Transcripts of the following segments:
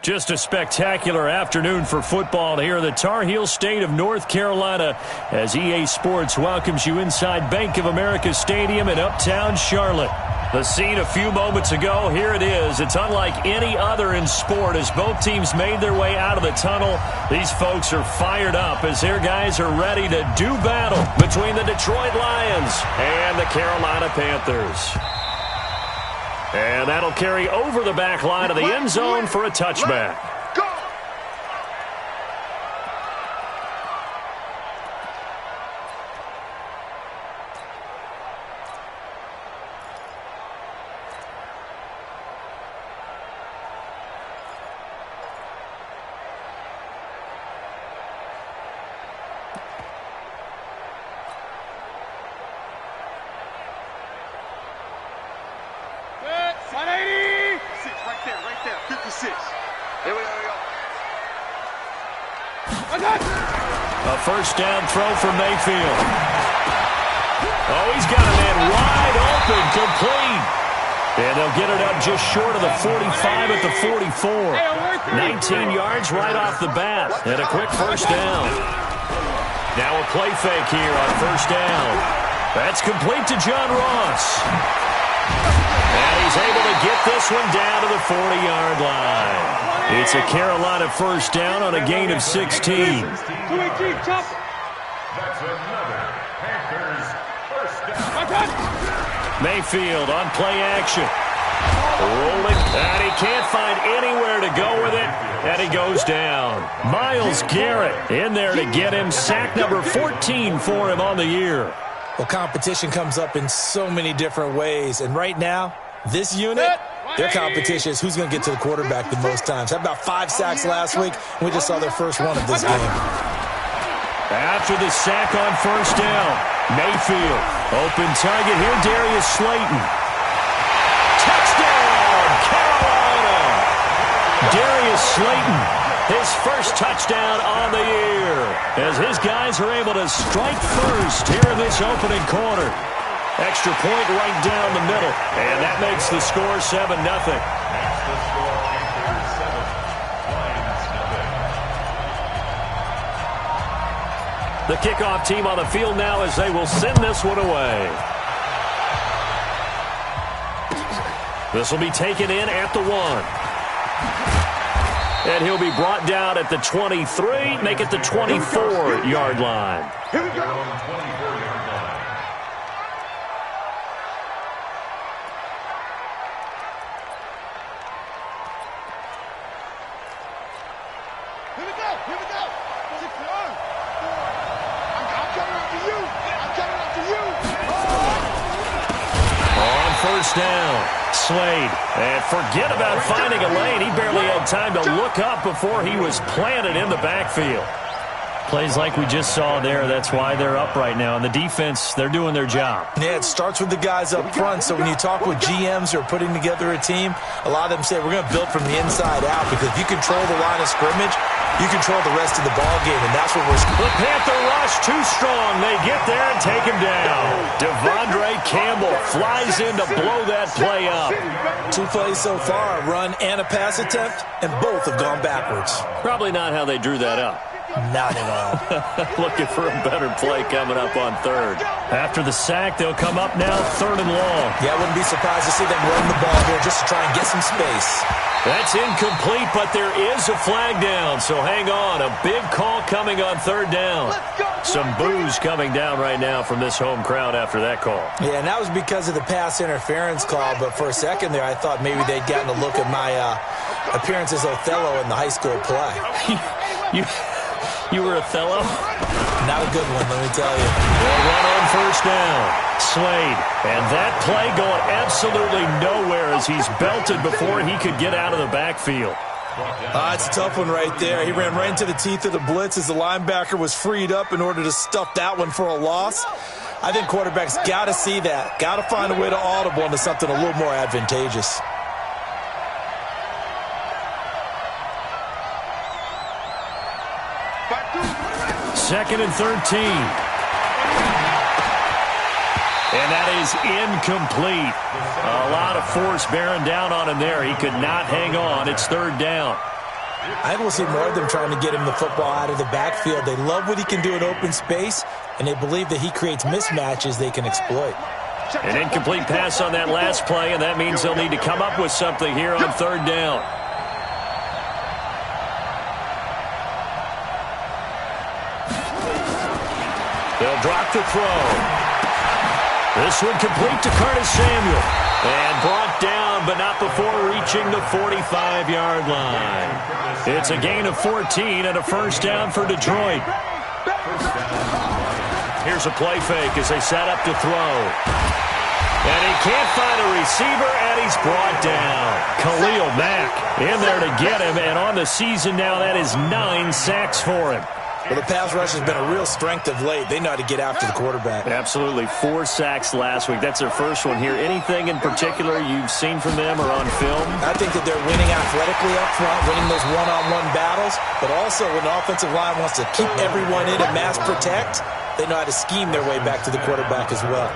Just a spectacular afternoon for football here in the Tar Heel state of North Carolina as EA Sports welcomes you inside Bank of America Stadium in uptown Charlotte. The scene a few moments ago, here it is. It's unlike any other in sport as both teams made their way out of the tunnel. These folks are fired up as their guys are ready to do battle between the Detroit Lions and the Carolina Panthers. And that'll carry over the back line of the end zone for a touchback. A first down throw for Mayfield. Oh, he's got a man wide open, complete. And they'll get it up just short of the 45 at the 44. 19 yards right off the bat. And a quick first down. Now a play fake here on first down. That's complete to John Ross. And he's able to get this one down to the 40-yard line. It's a Carolina first down on a gain of 16. That's another Panthers first down. Mayfield on play action. Rolling, and he can't find anywhere to go with it, and he goes down. Myles Garrett in there to get him. Sack number 14 for him on the year. Well, competition comes up in so many different ways, and right now, this unit, their competition is who's going to get to the quarterback the most times. Had about 5 sacks last week, and we just saw their first one of this game. After the sack on first down, Mayfield. Open target here, Darius Slayton. Touchdown, Carolina! Darius Slayton, his first touchdown on the year, as his guys are able to strike first here in this opening quarter. Extra point right down the middle, and that makes the score 7-0. The kickoff team on the field now as they will send this one away. This will be taken in at the 1. And he'll be brought down at the 23, make it the 24-yard line. Here we go. First down, Slade. And forget about finding a lane. He barely had time to look up before he was planted in the backfield. Plays like we just saw there. That's why they're up right now. And the defense, they're doing their job. Yeah, it starts with the guys up front. So when you talk with GMs who are putting together a team, a lot of them say we're going to build from the inside out, because if you control the line of scrimmage, you control the rest of the ball game, and that's what we're... The Panther rush too strong. They get there and take him down. Devondre Campbell flies in to blow that play up. 2 plays so far, a run and a pass attempt, and both have gone backwards. Probably not how they drew that up. Not at all. Looking for a better play coming up on third. After the sack, they'll come up now 3rd and long. Yeah, I wouldn't be surprised to see them run the ball here just to try and get some space. That's incomplete, but there is a flag down, so hang on. A big call coming on 3rd down. Some boos coming down right now from this home crowd after that call. Yeah, and that was because of the pass interference call, but for a second there, I thought maybe they'd gotten a look at my appearance as Othello in the high school play. You were Othello? Not a good one, let me tell you. Well, run on first down. Slade. And that play going absolutely nowhere as he's belted before he could get out of the backfield. It's a tough one right there. He ran right into the teeth of the blitz as the linebacker was freed up in order to stuff that one for a loss. I think quarterbacks got to see that. Got to find a way to audible into something a little more advantageous. Second and 13. And that is incomplete. A lot of force bearing down on him there. He could not hang on. It's 3rd down. I think we'll see more of them trying to get him the football out of the backfield. They love what he can do in open space, and they believe that he creates mismatches they can exploit. An incomplete pass on that last play, and that means they'll need to come up with something here on third down. They'll drop the throw. This one complete to Curtis Samuel. And brought down, but not before reaching the 45-yard line. It's a gain of 14 and a first down for Detroit. Here's a play fake as they set up to throw. And he can't find a receiver, and he's brought down. Khalil Mack in there to get him, and on the season now, that is 9 sacks for him. Well, the pass rush has been a real strength of late. They know how to get after the quarterback. Absolutely. 4 sacks last week. That's their first one here. Anything in particular you've seen from them or on film? I think that they're winning athletically up front, winning those one-on-one battles, but also when the offensive line wants to keep everyone in and mass protect, they know how to scheme their way back to the quarterback as well.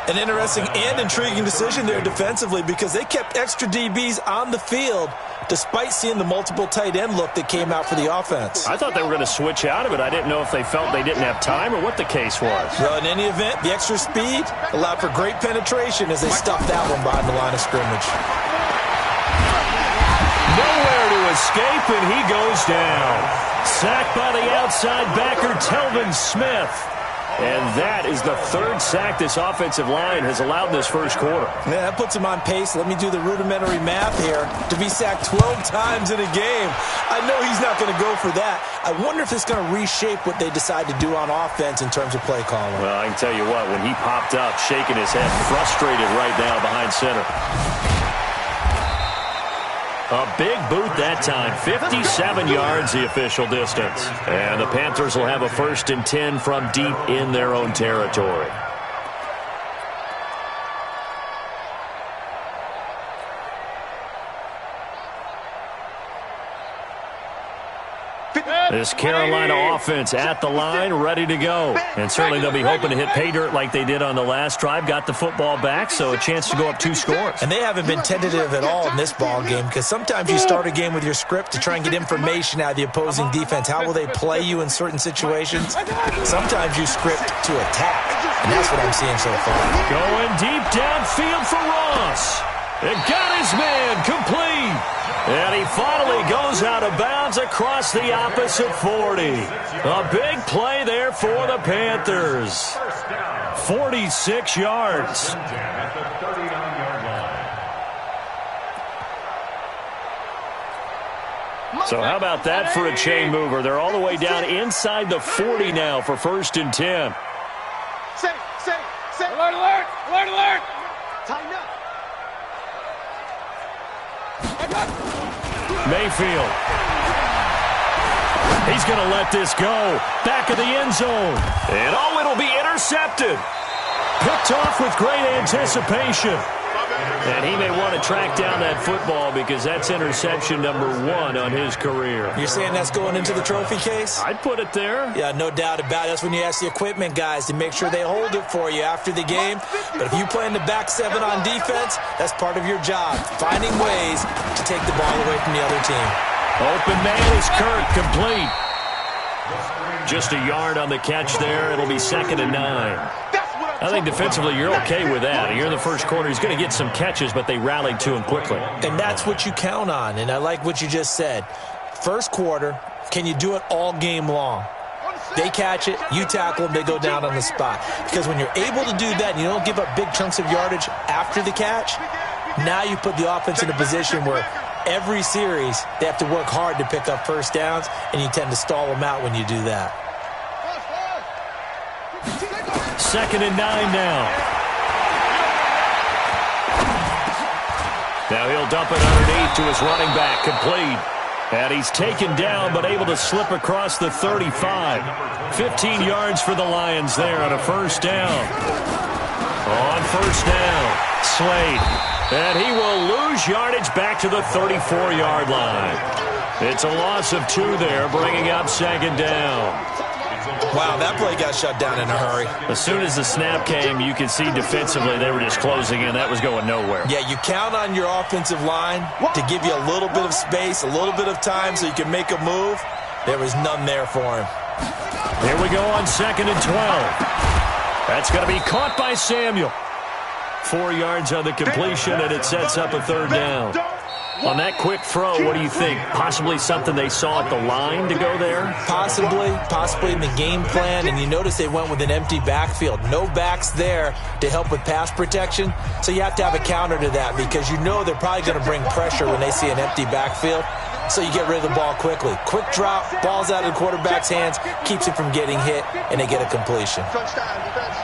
An interesting and intriguing decision there defensively because they kept extra DBs on the field despite seeing the multiple tight end look that came out for the offense. I thought they were going to switch out of it. I didn't know if they felt they didn't have time or what the case was. Well, in any event, the extra speed allowed for great penetration as they stuffed that one behind the line of scrimmage. Nowhere to escape, and he goes down. Sacked by the outside backer, Telvin Smith. And that is the 3rd sack this offensive line has allowed in this first quarter. Yeah, that puts him on pace. Let me do the rudimentary math here. To be sacked 12 times in a game, I know he's not going to go for that. I wonder if it's going to reshape what they decide to do on offense in terms of play calling. Well, I can tell you what, when he popped up, shaking his head, frustrated right now behind center. A big boot that time, 57 yards the official distance. And the Panthers will have a 1st and 10 from deep in their own territory. This Carolina offense at the line, ready to go. And certainly they'll be hoping to hit pay dirt like they did on the last drive. Got the football back, so a chance to go up 2 scores. And they haven't been tentative at all in this ball game because sometimes you start a game with your script to try and get information out of the opposing defense. How will they play you in certain situations? Sometimes you script to attack, and that's what I'm seeing so far. Going deep downfield for Ross. It got his man complete. And he finally goes out of bounds across the opposite 40. A big play there for the Panthers. 46 yards. So how about that for a chain mover? They're all the way down inside the 40 now for 1st and 10. Alert, alert, alert, alert. Tighten up. Mayfield. He's going to let this go. Back of the end zone. And oh, it'll be intercepted. Picked off with great anticipation. And he may want to track down that football because that's interception number 1 on his career. You're saying that's going into the trophy case? I'd put it there. Yeah, no doubt about it. That's when you ask the equipment guys to make sure they hold it for you after the game. But if you play in the back 7 on defense, that's part of your job, finding ways to take the ball away from the other team. Open man is Kirk, complete. Just a yard on the catch there. It'll be 2nd and 9. I think defensively you're okay with that. You're in the first quarter. He's going to get some catches, but they rallied to him quickly. And that's what you count on, and I like what you just said. First quarter, can you do it all game long? They catch it, you tackle them, they go down on the spot. Because when you're able to do that and you don't give up big chunks of yardage after the catch, now you put the offense in a position where every series they have to work hard to pick up first downs, and you tend to stall them out when you do that. 2nd and 9 now. Now he'll dump it underneath to his running back, complete. And he's taken down but able to slip across the 35. 15 yards for the Lions there on a first down. On first down, Slade. And he will lose yardage back to the 34-yard line. It's a loss of 2 there, bringing up 2nd down. Wow, that play got shut down in a hurry. As soon as the snap came, you could see defensively they were just closing in. That was going nowhere. Yeah, you count on your offensive line to give you a little bit of space, a little bit of time so you can make a move. There was none there for him. Here we go on 2nd and 12. That's going to be caught by Samuel. 4 yards on the completion, and it sets up a 3rd down. On that quick throw, what do you think? Possibly something they saw at the line to go there? Possibly in the game plan, and you notice they went with an empty backfield. No backs there to help with pass protection, so you have to have a counter to that because you know they're probably going to bring pressure when they see an empty backfield, so you get rid of the ball quickly. Quick drop, ball's out of the quarterback's hands, keeps it from getting hit, and they get a completion. Touchdown, defense.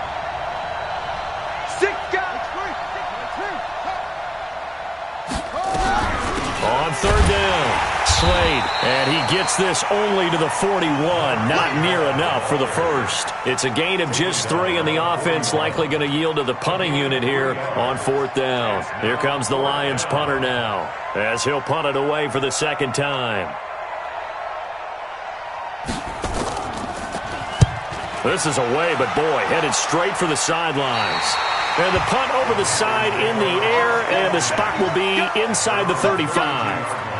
On 3rd down, Slade, and he gets this only to the 41, not near enough for the first. It's a gain of just 3, and the offense likely going to yield to the punting unit here on 4th down. Here comes the Lions punter now, as he'll punt it away for the 2nd time. This is away, but boy, headed straight for the sidelines. And the punt over the side in the air, and the spot will be inside the 35.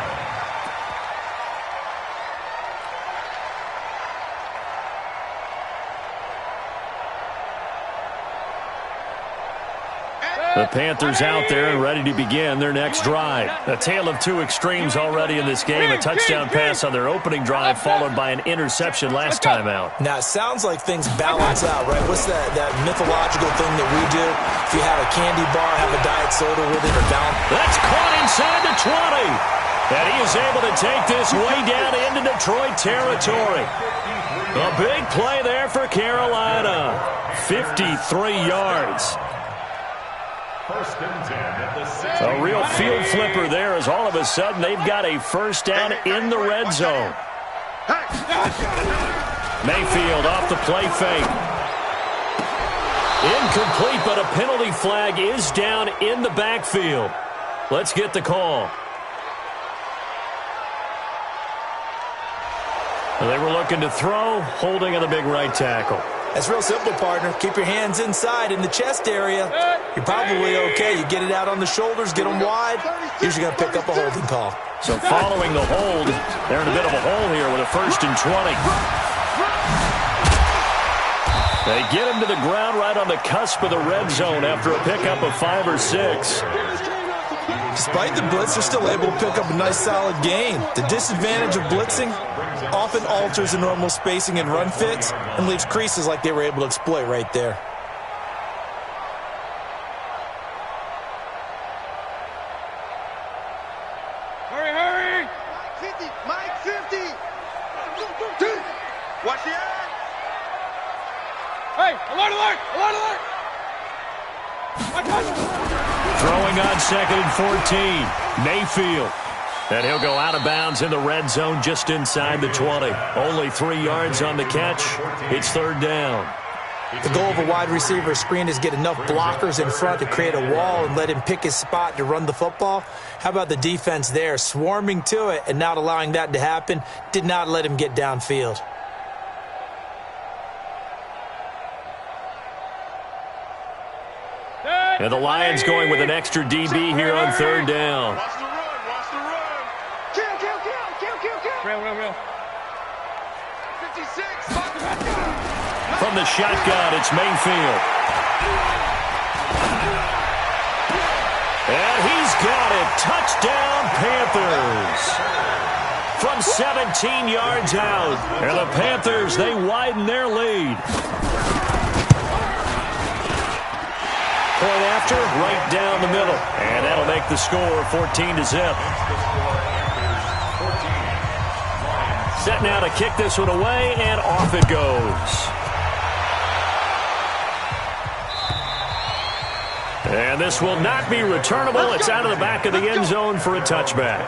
The Panthers out there and ready to begin their next drive. A tale of 2 extremes already in this game. A touchdown pass on their opening drive followed by an interception last time out. Now, it sounds like things balance out, right? What's that mythological thing that we do? If you have a candy bar, have a diet soda with it or balance. That's caught inside the 20. And he is able to take this way down into Detroit territory. A big play there for Carolina. 53 yards. A real field flipper there as all of a sudden they've got a 1st down in the red zone. Mayfield off the play fake. Incomplete, but a penalty flag is down in the backfield. Let's get the call. They were looking to throw, holding on the big right tackle. That's real simple, partner. Keep your hands inside in the chest area. You're probably okay. You get it out on the shoulders, get them wide. Usually going to pick up a holding call. So following the hold, they're in a bit of a hole here with a 1st and 20. They get him to the ground right on the cusp of the red zone after a pickup of 5 or 6. Despite the blitz, they're still able to pick up a nice solid gain. The disadvantage of blitzing often alters the normal spacing and run fits and leaves creases like they were able to exploit right there. Hurry! Mike 50! Watch the eye! Hey, alert! Throwing on 2nd and 14. Mayfield. And he'll go out of bounds in the red zone just inside the 20. Only 3 yards on the catch. It's 3rd down. The goal of a wide receiver screen is get enough blockers in front to create a wall and let him pick his spot to run the football. How about the defense there, swarming to it and not allowing that to happen? Did not let him get downfield. And the Lions going with an extra DB here on 3rd down. Watch the run! Kill! 56! From the shotgun, it's Mayfield. And he's got it. Touchdown, Panthers. From 17 yards out. And the Panthers, they widen their lead. Point after, right down the middle. And that'll make the score 14-0. Set now to kick this one away, and off it goes. And this will not be returnable. It's out of the back of the end zone for a touchback.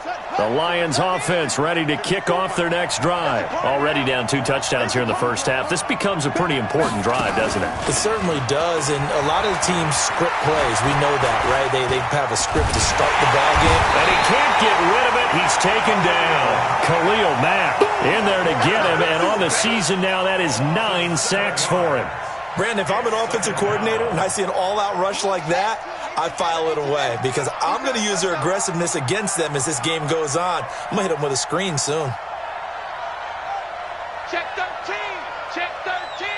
The Lions offense ready to kick off their next drive. Already down 2 touchdowns here in the first half. This becomes a pretty important drive, doesn't it? It certainly does, and a lot of the teams script plays. We know that, right? They have a script to start the ball game. And he can't get rid of it. He's taken down. Khalil Mack in there to get him, and on the season now, that is 9 sacks for him. Brandon, if I'm an offensive coordinator and I see an all-out rush like that, I file it away because I'm going to use their aggressiveness against them as this game goes on. I'm going to hit them with a screen soon. Check 13. Check 13.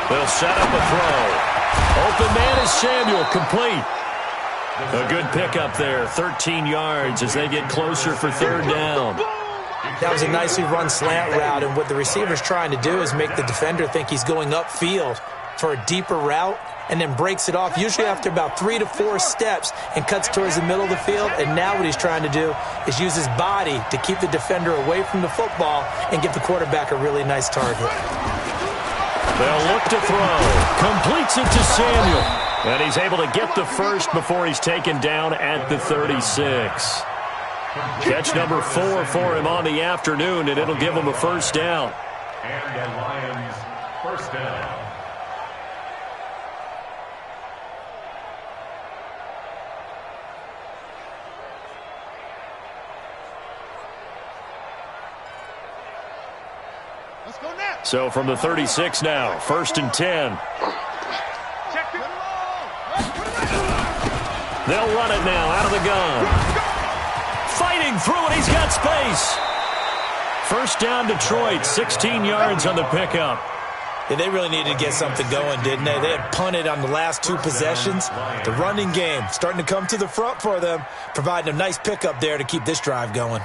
They'll set up a throw. Open man is Samuel, complete. A good pickup there, 13 yards as they get closer for 3rd down. That was a nicely run slant route, and what the receiver's trying to do is make the defender think he's going upfield for a deeper route and then breaks it off, usually after about 3 to 4 steps, and cuts towards the middle of the field. And now what he's trying to do is use his body to keep the defender away from the football and give the quarterback a really nice target. They'll look to throw. Completes it to Samuel. And he's able to get the first before he's taken down at the 36. Catch number 4 for him on the afternoon, and it'll give him a first down. And the Lions first down. Let's go now. So from the 36 now, 1st and 10. They'll run it now out of the gun. Fighting through it, he's got space. First down Detroit, 16 yards on the pickup. Yeah, they really needed to get something going, didn't they? They had punted on the last 2 possessions. The running game starting to come to the front for them, providing a nice pickup there to keep this drive going.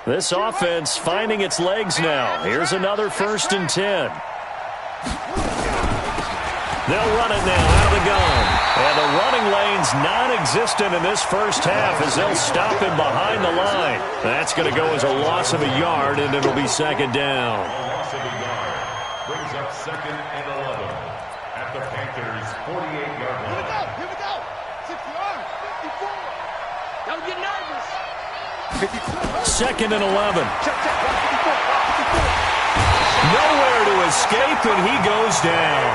This offense finding its legs now. Here's another 1st and 10. They'll run it now out of the gun. And the running lane's non-existent in this first half as they'll stop him behind the line. That's going to go as a loss of a yard, and it'll be 2nd down. Loss of a yard brings up 2nd and 11 at the Panthers' 48-yard line. Here we go. 6 yards. 54. Don't get nervous. 2nd and 11. Nowhere to escape, and he goes down.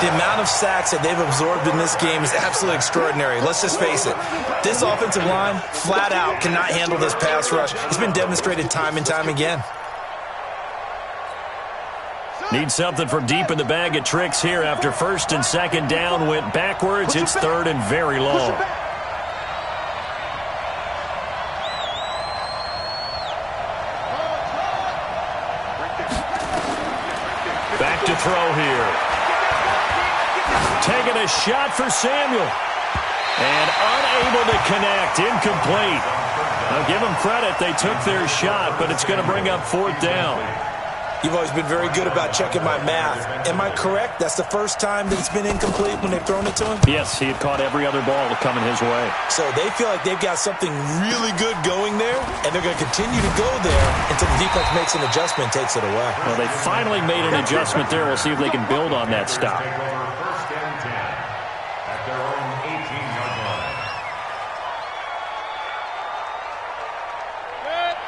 The amount of sacks that they've absorbed in this game is absolutely extraordinary. Let's just face it. This offensive line, flat out, cannot handle this pass rush. It's been demonstrated time and time again. Need something from deep in the bag of tricks here after 1st and 2nd down went backwards. It's 3rd and very long. Back to throw here. Taking a shot for Samuel. And unable to connect. Incomplete. I'll give them credit. They took their shot, but it's going to bring up 4th down. You've always been very good about checking my math. Am I correct? That's the first time that it's been incomplete when they've thrown it to him? Yes, he had caught every other ball coming his way. So they feel like they've got something really good going there, and they're going to continue to go there until the defense makes an adjustment and takes it away. Well, they finally made an adjustment there. We'll see if they can build on that stop. Take over 1st and 10 at their own 18-yard line.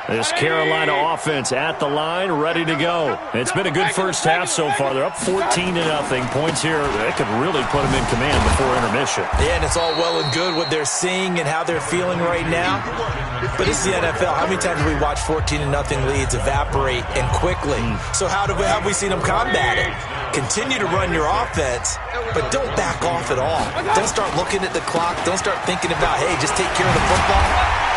This Carolina offense at the line, ready to go. It's been a good first half so far. They're up 14-0. Points here, they could really put them in command before intermission. Yeah, and it's all well and good what they're seeing and how they're feeling right now. But it's the NFL. How many times have we watched 14-0 leads evaporate and quickly? So how have we seen them combat it? Continue to run your offense, but don't back off at all. Don't start looking at the clock. Don't start thinking about, hey, just take care of the football.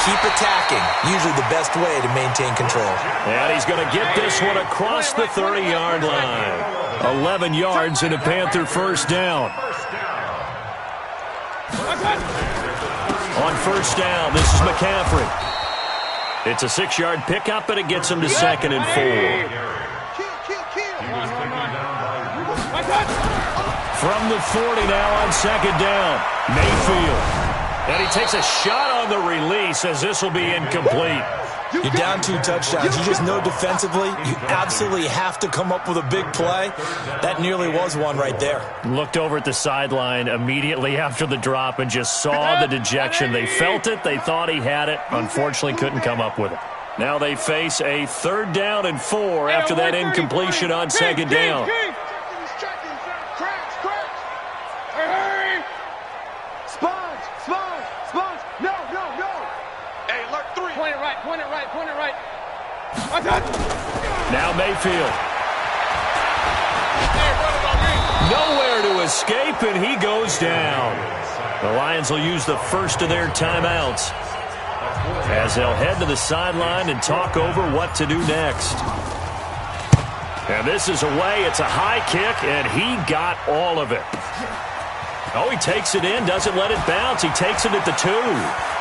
Keep attacking. Usually the best way to maintain control. And he's going to get this one across the 30-yard line. 11 yards and a Panther first down. On first down, this is McCaffrey. It's a 6-yard pickup, but it gets him to 2nd and 4. He was taken down by From the 40 now on second down. Mayfield. And he takes a shot on the release as this will be incomplete. You're down 2 touchdowns. You just know defensively you absolutely have to come up with a big play. That nearly was one right there. Looked over at the sideline immediately after the drop and just saw the dejection. They felt it. They thought he had it. Unfortunately, couldn't come up with it. Now they face a 3rd down and 4 after that incompletion on second down. Point it right. Now Mayfield. Nowhere to escape, and he goes down. The Lions will use the first of their timeouts as they'll head to the sideline and talk over what to do next. And this is away. It's a high kick, and he got all of it. Oh, he takes it in, doesn't let it bounce. He takes it at the 2.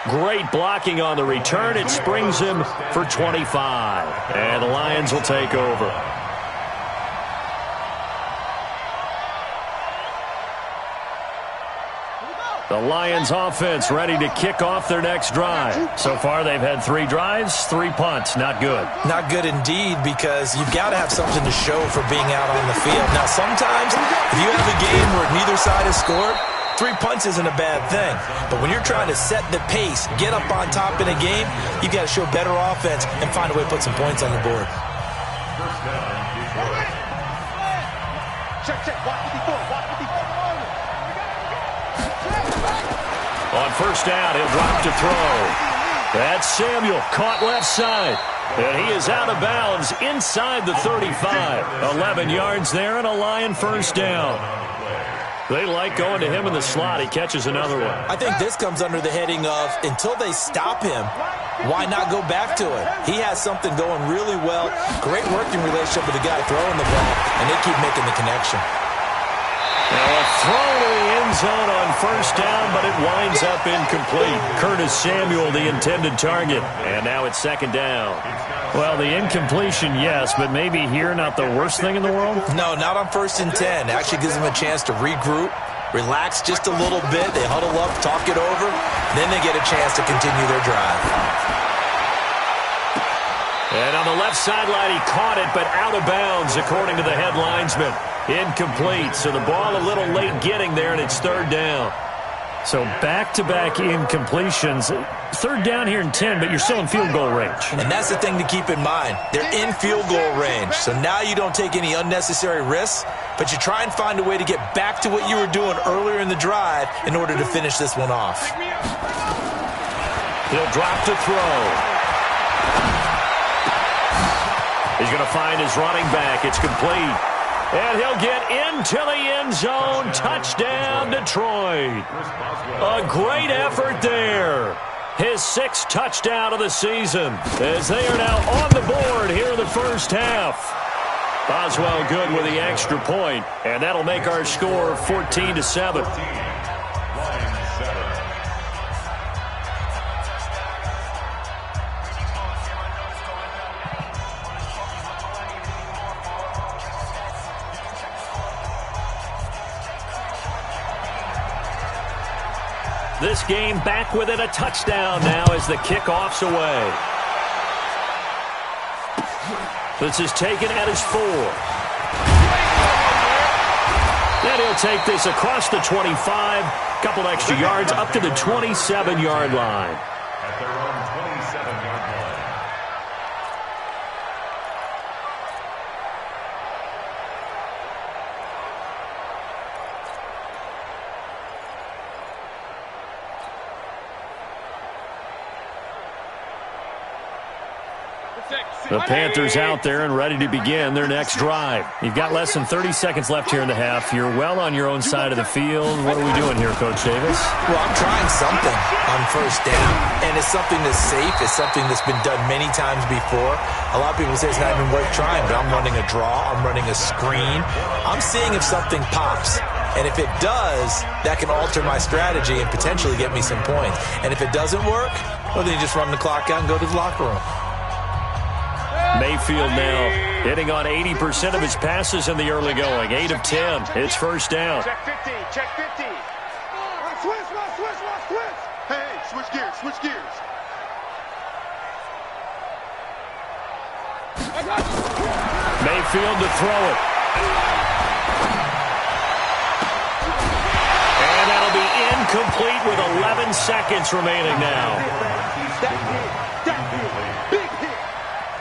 Great blocking on the return. It springs him for 25. And the Lions will take over. The Lions offense ready to kick off their next drive. So far they've had 3 drives, 3 punts. Not good. Not good indeed, because you've got to have something to show for being out on the field. Now sometimes if you have a game where neither side has scored, 3 punts isn't a bad thing. But when you're trying to set the pace, get up on top in a game, you've got to show better offense and find a way to put some points on the board. Check. Watch 54. On first down, he'll drop to throw. That's Samuel, caught left side. And he is out of bounds inside the 35. 11 yards there and a Lion first down. They like going to him in the slot. He catches another one. I think this comes under the heading of, until they stop him, why not go back to it? He has something going really well. Great working relationship with the guy throwing the ball, and they keep making the connection. A throw to the end zone on first down, but it winds up incomplete. Curtis Samuel, the intended target. And now it's second down. Well, the incompletion, yes, but maybe here not the worst thing in the world? No, not on 1st and 10. Actually gives them a chance to regroup, relax just a little bit. They huddle up, talk it over. Then they get a chance to continue their drive. And on the left sideline, he caught it, but out of bounds, according to the head linesman. Incomplete, so the ball a little late getting there, and it's 3rd down. So back-to-back incompletions. 3rd down here and 10, but you're still in field goal range. And that's the thing to keep in mind. They're in field goal range, so now you don't take any unnecessary risks, but you try and find a way to get back to what you were doing earlier in the drive in order to finish this one off. He'll drop to throw. He's going to find his running back. It's complete. And he'll get into the end zone. Touchdown, Detroit. A great effort there. His 6th touchdown of the season as they are now on the board here in the first half. Boswell good with the extra point, and that'll make our score 14-7. This game back within a touchdown now as the kickoff's away. This is taken at his 4. Then he'll take this across the 25. Couple extra yards up to the 27-yard line. At their own 27-yard line. The Panthers out there and ready to begin their next drive. You've got less than 30 seconds left here in the half. You're well on your own side of the field. What are we doing here, Coach Davis? Well, I'm trying something on first down, and it's something that's safe. It's something that's been done many times before. A lot of people say it's not even worth trying, but I'm running a draw. I'm running a screen. I'm seeing if something pops. And if it does, that can alter my strategy and potentially get me some points. And if it doesn't work, well, then you just run the clock out and go to the locker room. Mayfield now hitting on 80% of his passes in the early going. 8 of 10. It's first down. Check 50. Check 50. Switch. Hey, switch gears. Switch gears. Mayfield to throw it. And that'll be incomplete with 11 seconds remaining now. Big hit.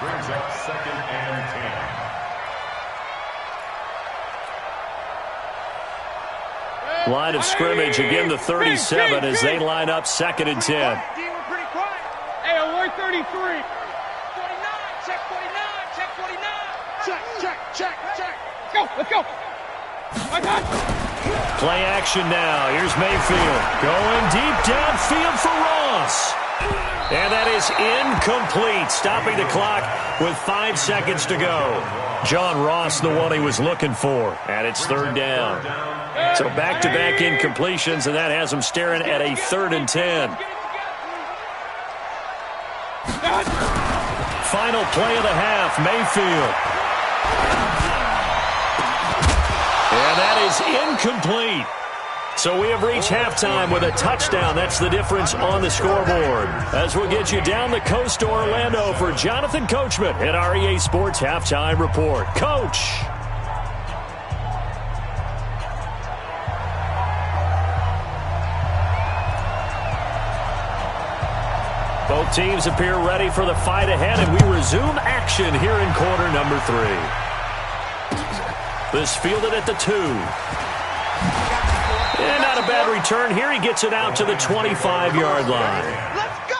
Brings up 2nd and 10. Line of scrimmage again the 37 as they line up 2nd and 10. We're pretty quiet. Hey, alert 33. 49. Check 49. Check 49. Check. Let's go. I got it. Play action now. Here's Mayfield going deep downfield for Ross. And that is incomplete, stopping the clock with 5 seconds to go. John Ross, the one he was looking for, and it's 3rd down. So back-to-back incompletions, and that has him staring at a 3rd and 10. Final play of the half, Mayfield. And that is incomplete. So we have reached halftime with a touchdown. That's the difference on the scoreboard. As we'll get you down the coast to Orlando for Jonathan Coachman at our EA Sports Halftime Report. Coach. Both teams appear ready for the fight ahead, and we resume action here in quarter number 3. This fielded at the 2. And not a bad return here. He gets it out to the 25-yard line. Let's go.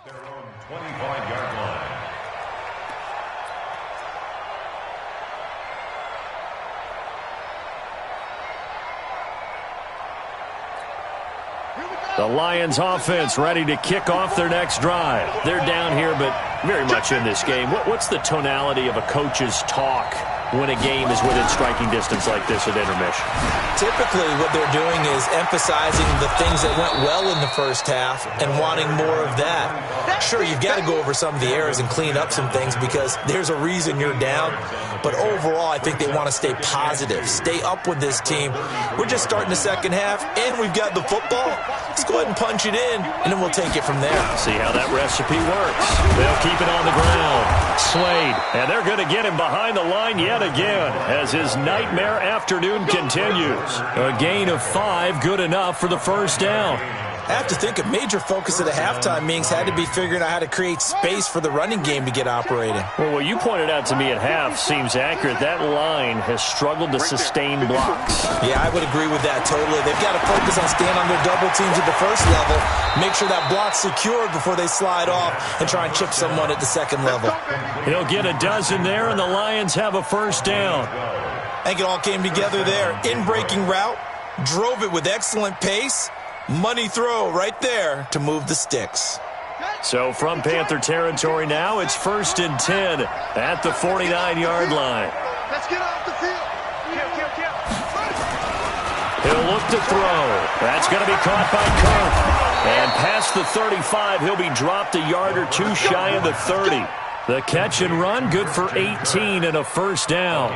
Their own 25-yard line. The Lions offense ready to kick off their next drive. They're down here, but very much in this game. What's the tonality of a coach's talk when a game is within striking distance like this at intermission? Typically, what they're doing is emphasizing the things that went well in the first half and wanting more of that. Sure, you've got to go over some of the errors and clean up some things because there's a reason you're down. But overall, I think they want to stay positive, stay up with this team. We're just starting the second half, and we've got the football. Let's go ahead and punch it in, and then we'll take it from there. See how that recipe works. They'll keep it on the ground. Slade, and they're going to get him behind the line yet again as his nightmare afternoon continues. A gain of 5, good enough for the first down. I have to think a major focus of the halftime meetings had to be figuring out how to create space for the running game to get operating. Well, what you pointed out to me at half seems accurate. That line has struggled to sustain blocks. Yeah, I would agree with that totally. They've got to focus on staying on their double teams at the first level, make sure that block's secured before they slide off and try and chip someone at the second level. He'll get a dozen there, and the Lions have a first down. I think it all came together there. In-breaking route, drove it with excellent pace. Money throw right there to move the sticks. So from Panther territory now, it's 1st and 10 at the 49-yard line. Let's get off the field. Kill. He'll look to throw. That's going to be caught by Kirk. And past the 35, he'll be dropped a yard or two shy of the 30. The catch and run, good for 18 and a first down.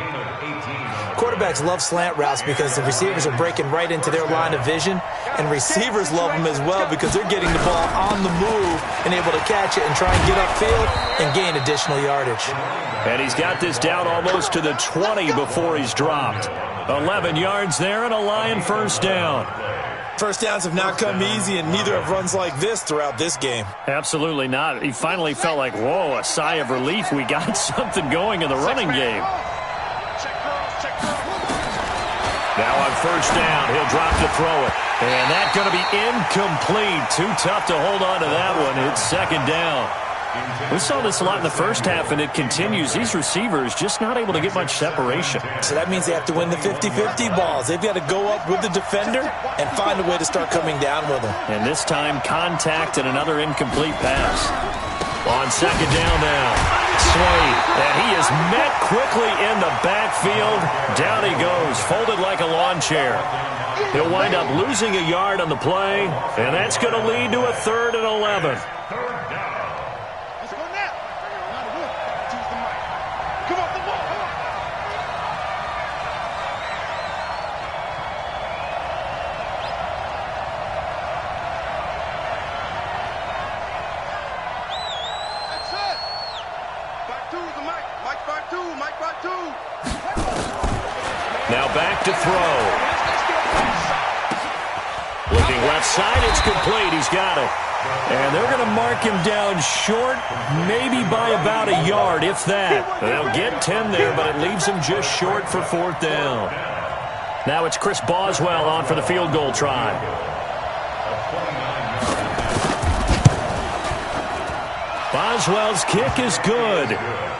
Quarterbacks love slant routes because the receivers are breaking right into their line of vision, and receivers love them as well because they're getting the ball on the move and able to catch it and try and get upfield and gain additional yardage. And he's got this down almost to the 20 before he's dropped. 11 yards there and a Lion first down. First downs have not come easy, and neither have runs like this throughout this game. Absolutely not. He finally felt like, whoa, a sigh of relief. We got something going in the running game. Now on first down, he'll drop to throw it. And that's going to be incomplete. Too tough to hold on to that one. It's second down. We saw this a lot in the first half, and it continues. These receivers just not able to get much separation. So that means they have to win the 50-50 balls. They've got to go up with the defender and find a way to start coming down with them. And this time, contact and another incomplete pass. On second down now, Slade. And he is met quickly in the backfield. Down he goes, folded like a lawn chair. He'll wind up losing a yard on the play, and that's going to lead to a 3rd and 11. Now back to throw. Looking left side, it's complete. He's got it. And they're going to mark him down short, maybe by about a yard, if that. They'll get 10 there, but it leaves him just short for 4th down. Now it's Chris Boswell on for the field goal try. Boswell's kick is good.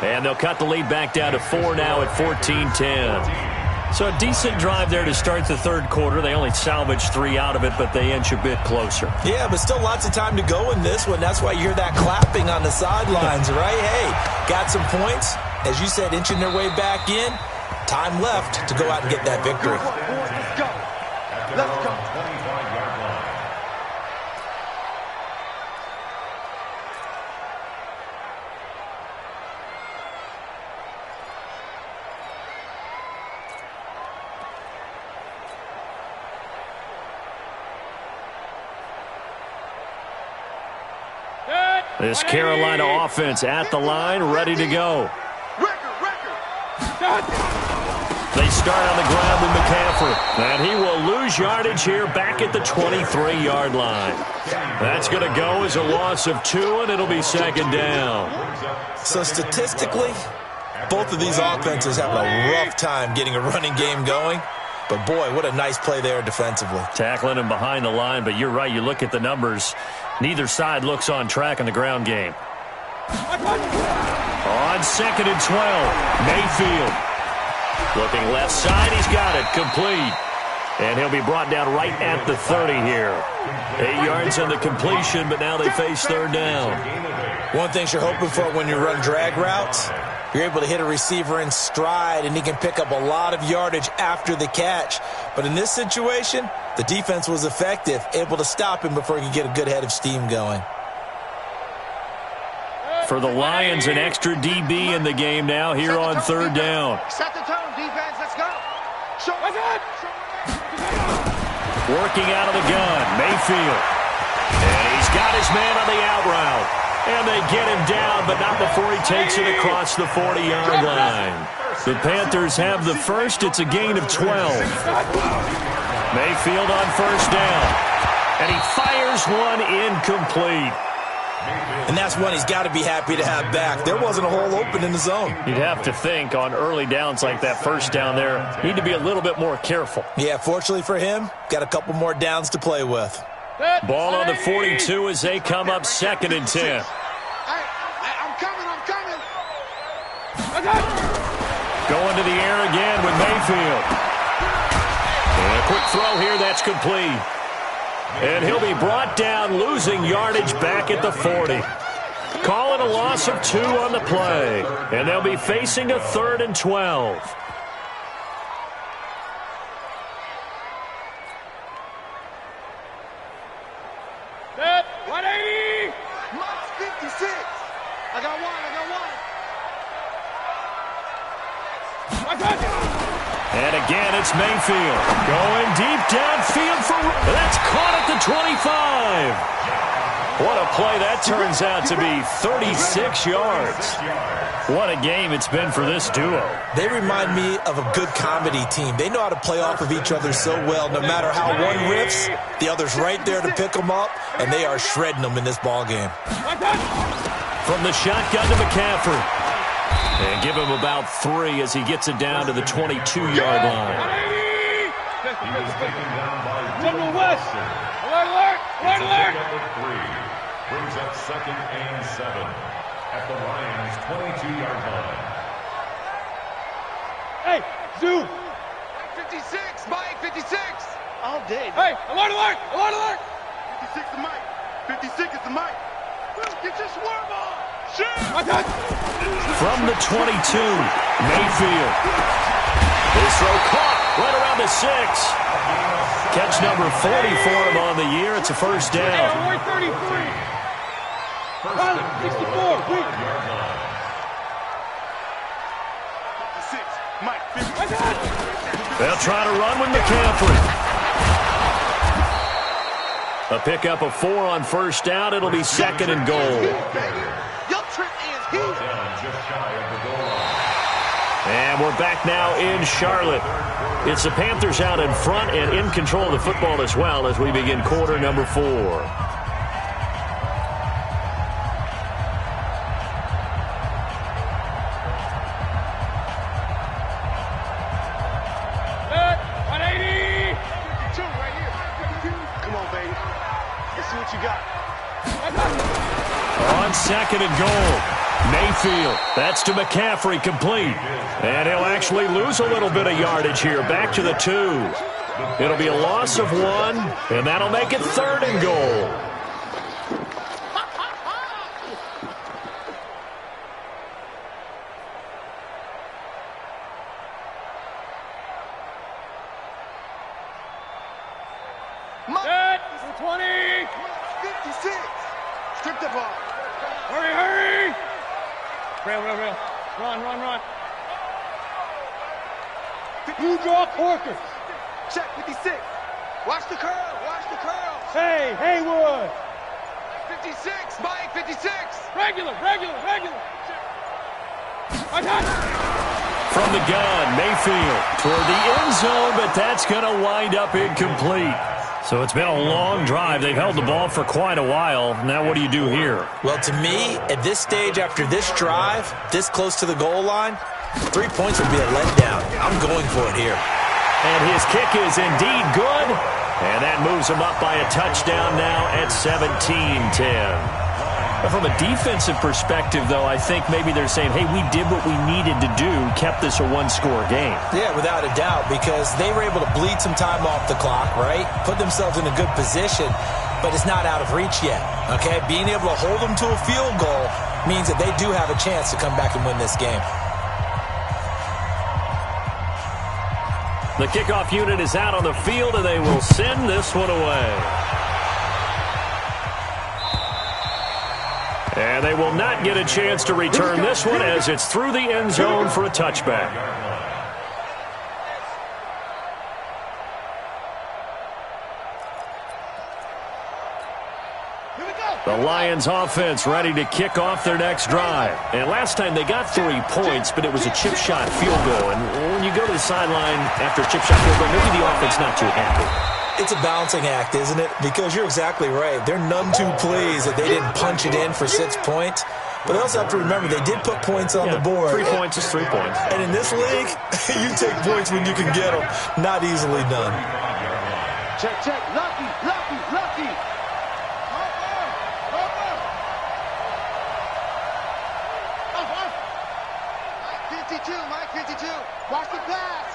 And they'll cut the lead back down to 4 now at 14-10. So a decent drive there to start the third quarter. They only salvaged 3 out of it, but they inch a bit closer. Yeah, but still lots of time to go in this one. That's why you hear that clapping on the sidelines, right? Hey, got some points. As you said, inching their way back in. Time left to go out and get that victory. Let's go. Let's go. This Carolina offense at the line, ready to go. They start on the ground with McCaffrey. And he will lose yardage here back at the 23-yard line. That's going to go as a loss of 2, and it'll be second down. So statistically, both of these offenses have a rough time getting a running game going. But, boy, what a nice play there defensively. Tackling him behind the line, but you're right. You look at the numbers. Neither side looks on track in the ground game. On second and 12, Mayfield. Looking left side, he's got it, complete. And he'll be brought down right at the 30 here. 8 yards on the completion, but now they face third down. One thing you're hoping for when you run drag routes, you're able to hit a receiver in stride, and he can pick up a lot of yardage after the catch. But in this situation, the defense was effective, able to stop him before he could get a good head of steam going. For the Lions, an extra DB in the game now here on third down. Set the tone, defense. Let's go. Show it. Working out of the gun, Mayfield. And he's got his man on the out route. And they get him down, but not before he takes it across the 40-yard line. The Panthers have the first. It's a gain of 12. Mayfield on first down. And he fires one incomplete. And that's one he's got to be happy to have back. There wasn't a hole open in the zone. You'd have to think on early downs like that first down there, need to be a little bit more careful. Yeah, fortunately for him, got a couple more downs to play with. Ball on the 42 as they come up second and 10. I'm coming. Going to the air again with Mayfield. And a quick throw here, that's complete. And he'll be brought down, losing yardage back at the 40. Calling a loss of 2 on the play. And they'll be facing a 3rd and 12. Set, 180. Mark 56. I got one. I got it. And again, it's Mayfield going deep downfield for... That's caught at the 25. What a play that turns out to be, 36 yards. What a game it's been for this duo. They remind me of a good comedy team. They know how to play off of each other so well. No matter how one riffs, the other's right there to pick them up, and they are shredding them in this ball game. From the shotgun to McCaffrey. And give him about 3 as he gets it down to the 22-yard line. He was taken down by General West. Alert. Brings up 2nd and 7 at the Lions' 22-yard line. Hey, Zoo. 56, Mike, 56. All day. Hey, alert. 56 is Mike. 56 is the Mike. Get your swerve on. From the 22, Mayfield. His throw caught right around the 6. Catch number 40 for him on the year. It's a first down. Hey, 33. 64. Quick. 56, Mike, 56. They'll try to run with McCaffrey. A pickup of 4 on first down. It'll be 2nd and goal. And we're back now in Charlotte. It's the Panthers out in front and in control of the football as well as we begin quarter number 4. On 2nd and goal. Mayfield, that's to McCaffrey, complete. And he'll actually lose a little bit of yardage here, back to the 2. It'll be a loss of 1, and that'll make it 3rd and goal. Set. 20. 56. Strip the ball. Hurry. Rail. Run. You draw Corker. Check 56. Watch the curl. Hey, Haywood. 56, Mike, 56. Regular. I got it. From the gun, Mayfield toward the end zone, but that's going to wind up incomplete. So it's been a long drive. They've held the ball for quite a while. Now what do you do here? Well, to me, at this stage after this drive, this close to the goal line, 3 points would be a letdown. I'm going for it here. And his kick is indeed good. And that moves him up by a touchdown now at 17-10. From a defensive perspective, though, I think maybe they're saying, hey, we did what we needed to do, kept this a one-score game. Yeah, without a doubt, because they were able to bleed some time off the clock, right? Put themselves in a good position, but it's not out of reach yet, okay? Being able to hold them to a field goal means that they do have a chance to come back and win this game. The kickoff unit is out on the field, and they will send this one away. And they will not get a chance to return this one as it's through the end zone for a touchback. The Lions offense ready to kick off their next drive. And last time they got 3 points, but it was a chip shot field goal. And when you go to the sideline after a chip shot field goal, maybe the offense not too happy. It's a balancing act, isn't it? Because you're exactly right. They're none too pleased that they didn't punch it in for 6 points. But they also have to remember they did put points on the board. 3 points is 3 points. And in this league, you take points when you can get them. Not easily done. Check. Lucky. 52, Mike, 52. Watch the pass.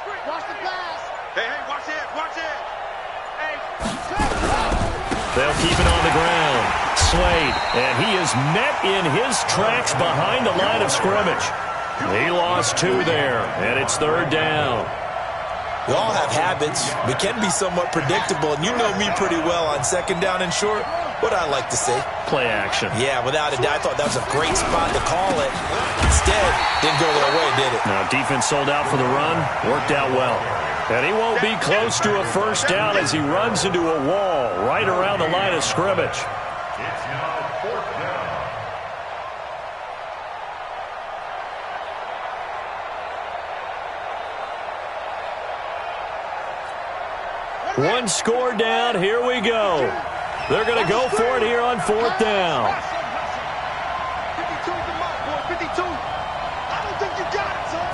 Hey, watch it. They'll keep it on the ground. Slade, and he is met in his tracks behind the line of scrimmage. He lost 2 there, and it's 3rd down. We all have habits. We can be somewhat predictable, and you know me pretty well on 2nd down and short. What I like to see. Play action. Yeah, without a doubt. I thought that was a great spot to call it. Instead, didn't go their way, did it? Now, defense sold out for the run. Worked out well. And he won't be close to a first down as he runs into a wall right around the line of scrimmage. It's now 4th down. One score down. Here we go. They're going to go for it here on 4th down. 52 the mark, boy. 52. I don't think you got it, son.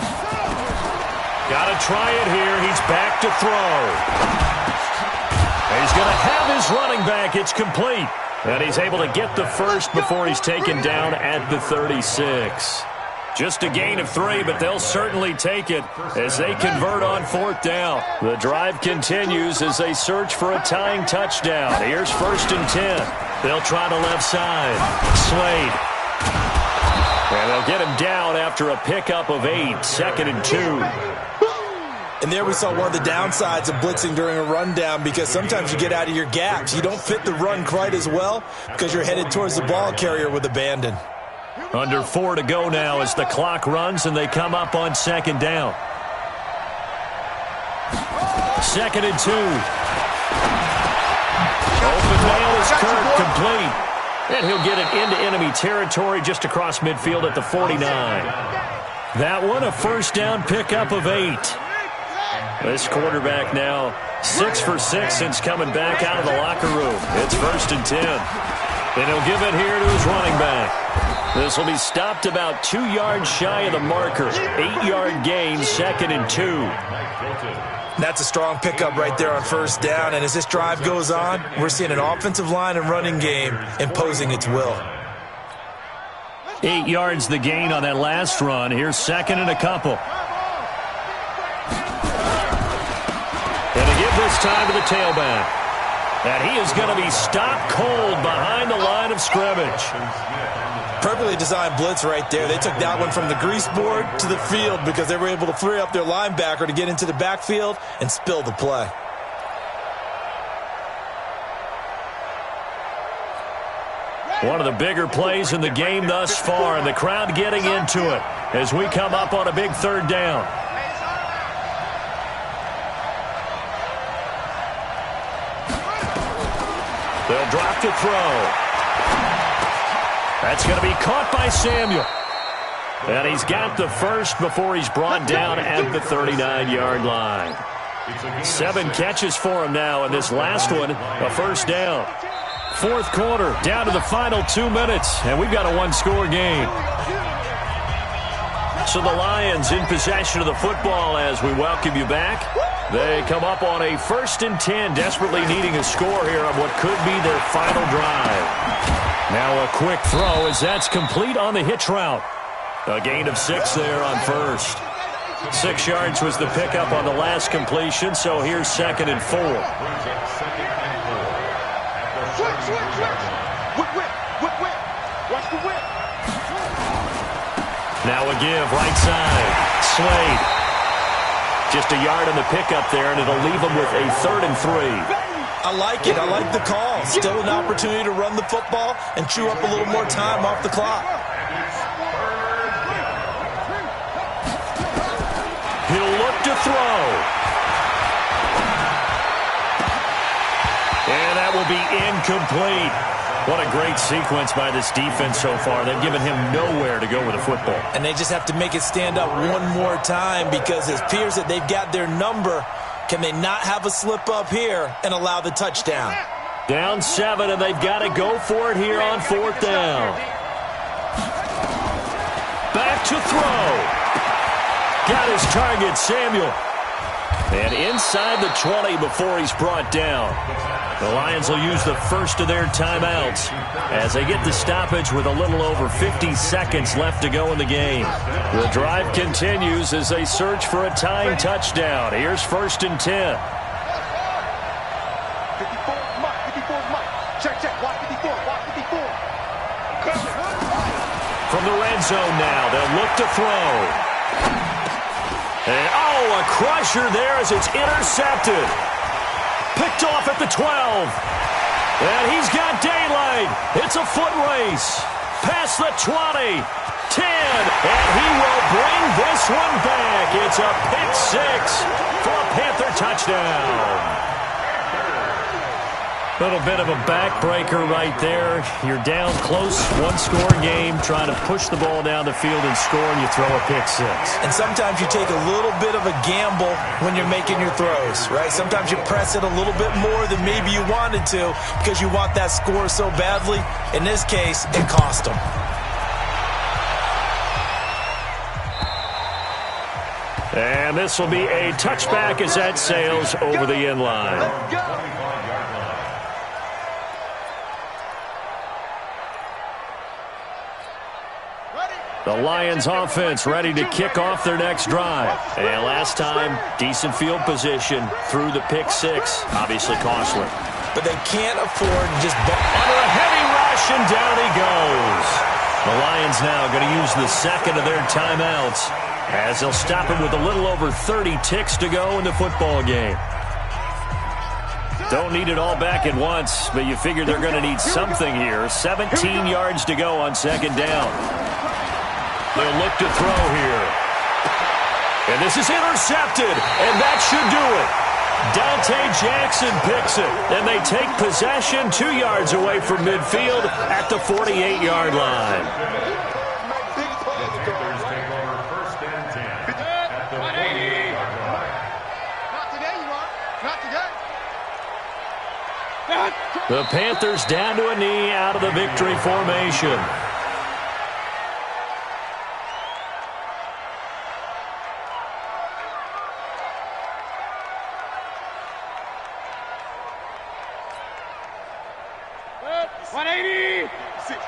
Got to try it here. He's back to throw. He's going to have his running back. It's complete. And he's able to get the first before he's taken down at the 36. Just a gain of 3, but they'll certainly take it as they convert on 4th down. The drive continues as they search for a tying touchdown. Here's 1st and 10. They'll try the left side. Slade. And they'll get him down after a pickup of 8. 2nd and 2. And there we saw one of the downsides of blitzing during a rundown, because sometimes you get out of your gaps. You don't fit the run quite as well because you're headed towards the ball carrier with abandon. Under 4 to go now as the clock runs and they come up on 2nd down. 2nd and 2. Open man is Kirk, complete. And he'll get it into enemy territory just across midfield at the 49. That one a first down pickup of 8. This quarterback now 6 for 6 since coming back out of the locker room. It's 1st and 10. And he'll give it here to his running back. This will be stopped about 2 yards shy of the marker. 8-yard gain, 2nd and 2. That's a strong pickup right there on 1st down. And as this drive goes on, we're seeing an offensive line and running game imposing its will. 8 yards the gain on that last run. Here's 2nd and a couple. And to give this time to the tailback. And he is going to be stopped cold behind the line of scrimmage. Perfectly designed blitz right there. They took that one from the grease board to the field because they were able to free up their linebacker to get into the backfield and spill the play. One of the bigger plays in the game thus far, and the crowd getting into it as we come up on a big 3rd down. They'll drop to throw. That's going to be caught by Samuel. And he's got the first before he's brought down at the 39-yard line. 7 catches for him now, and this last one, a first down. 4th quarter, down to the final 2 minutes, and we've got a 1-score game. So the Lions in possession of the football as we welcome you back. They come up on a 1st and 10, desperately needing a score here on what could be their final drive. Now a quick throw as that's complete on the hitch route. A gain of 6 there on 1st. 6 yards was the pickup on the last completion, so here's 2nd and 4. Watch the whip. Now a give, right side. Slade. Just a yard on the pickup there, and it'll leave them with a 3rd and 3. I like it. I like the call. Still an opportunity to run the football and chew up a little more time off the clock. He'll look to throw. And that will be incomplete. What a great sequence by this defense so far. They've given him nowhere to go with the football. And they just have to make it stand up one more time because it appears that they've got their number. Can they not have a slip up here and allow the touchdown? Down 7, and they've got to go for it here on 4th down. Back to throw. Got his target, Samuel. And inside the 20 before he's brought down. The Lions will use the first of their timeouts as they get the stoppage with a little over 50 seconds left to go in the game. The drive continues as they search for a tying touchdown. Here's 1st and 10. 54 Mike. Check. Watch 54. From the red zone now, they'll look to throw. And, a crusher there as it's intercepted. Picked off at the 12. And he's got daylight. It's a foot race. Past the 20. 10. And he will bring this one back. It's a pick six for a Panther touchdown. Little bit of a backbreaker right there. You're down close, one-score game, trying to push the ball down the field and score, and you throw a pick six. And sometimes you take a little bit of a gamble when you're making your throws, right? Sometimes you press it a little bit more than maybe you wanted to because you want that score so badly. In this case, it cost them. And this will be a touchback as that sails over the end line. The Lions offense ready to kick off their next drive. And last time, decent field position through the pick six. Obviously costly. But they can't afford to just... Under a heavy rush, and down he goes. The Lions now going to use the second of their timeouts as they'll stop him with a little over 30 ticks to go in the football game. Don't need it all back at once, but you figure they're going to need something here. 17 yards to go on second down. They'll look to throw here. And this is intercepted, and that should do it. Dante Jackson picks it, and they take possession 2 yards away from midfield at the 48-yard line. The Panthers down to a knee out of the victory formation.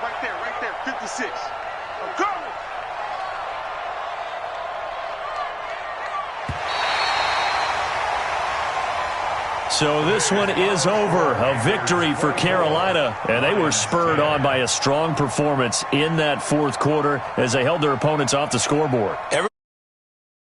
Right there, 56. I'm coming. So this one is over. A victory for Carolina, and they were spurred on by a strong performance in that fourth quarter as they held their opponents off the scoreboard.